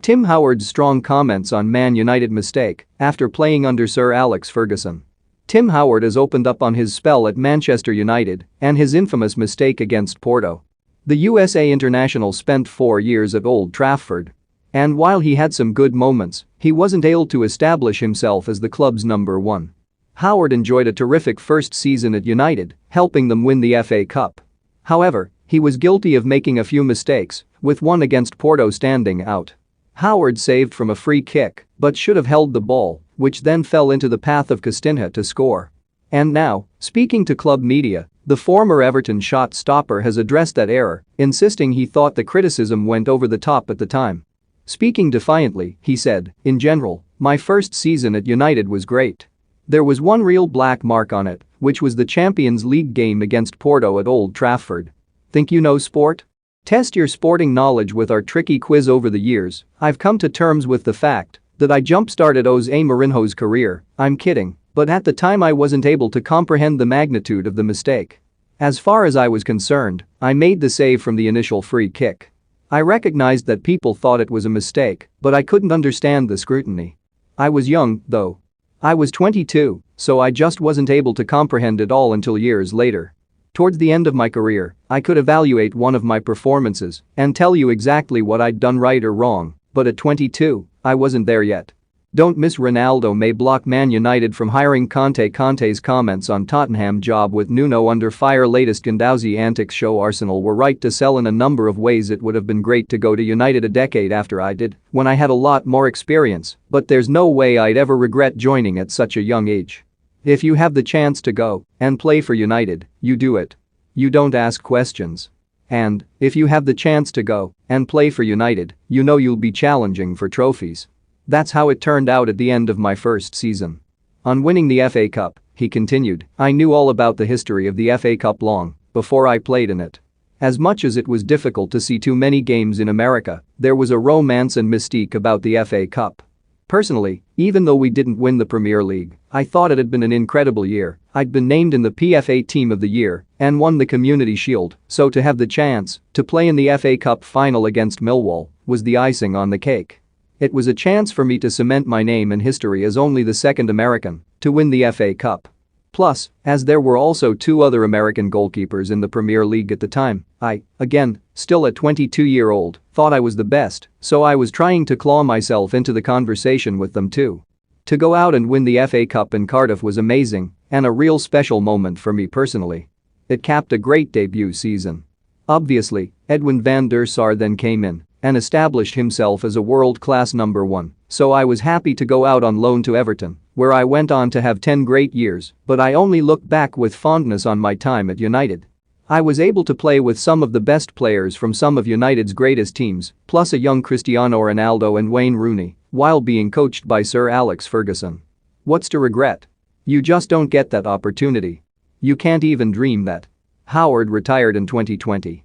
Tim Howard's strong comments on Man United mistake after playing under Sir Alex Ferguson. Tim Howard has opened up on his spell at Manchester United and his infamous mistake against Porto. The USA international spent 4 years at Old Trafford. And while he had some good moments, he wasn't able to establish himself as the club's number one. Howard enjoyed a terrific first season at United, helping them win the FA Cup. However, he was guilty of making a few mistakes, with one against Porto standing out. Howard saved from a free kick, but should have held the ball, which then fell into the path of Costinha to score. And now, speaking to club media, the former Everton shot stopper has addressed that error, insisting he thought the criticism went over the top at the time. Speaking defiantly, he said, "In general, my first season at United was great. There was one real black mark on it, which was the Champions League game against Porto at Old Trafford. Think you know sport? Test your sporting knowledge with our tricky quiz. Over the years, I've come to terms with the fact that I jump-started Jose Mourinho's career. I'm kidding, but at the time I wasn't able to comprehend the magnitude of the mistake. As far as I was concerned, I made the save from the initial free kick. I recognized that people thought it was a mistake, but I couldn't understand the scrutiny. I was young, though. I was 22, so I just wasn't able to comprehend it all until years later. Towards the end of my career, I could evaluate one of my performances and tell you exactly what I'd done right or wrong, but at 22, I wasn't there yet." Don't miss Ronaldo may block Man United from hiring Conte. Conte's comments on Tottenham job with Nuno under fire. Latest Guendouzi antics show Arsenal were right to sell. In a number of ways it would have been great to go to United a decade after I did, when I had a lot more experience, but there's no way I'd ever regret joining at such a young age. If you have the chance to go and play for United, you do it. You don't ask questions. And if you have the chance to go and play for United, you know you'll be challenging for trophies. That's how it turned out at the end of my first season. On winning the FA Cup, he continued, I knew all about the history of the FA Cup long before I played in it. As much as it was difficult to see too many games in America, there was a romance and mystique about the FA Cup. Personally, even though we didn't win the Premier League, I thought it had been an incredible year. I'd been named in the PFA Team of the Year and won the Community Shield, so to have the chance to play in the FA Cup final against Millwall was the icing on the cake. It was a chance for me to cement my name in history as only the second American to win the FA Cup. Plus, as there were also 2 other American goalkeepers in the Premier League at the time, I, again, still a 22-year-old, thought I was the best, so I was trying to claw myself into the conversation with them too. To go out and win the FA Cup in Cardiff was amazing and a real special moment for me personally. It capped a great debut season. Obviously, Edwin van der Sar then came in and established himself as a world-class number 1, so I was happy to go out on loan to Everton, where I went on to have 10 great years, but I only look back with fondness on my time at United. I was able to play with some of the best players from some of United's greatest teams, plus a young Cristiano Ronaldo and Wayne Rooney, while being coached by Sir Alex Ferguson. What's to regret? You just don't get that opportunity. You can't even dream that. Howard retired in 2020.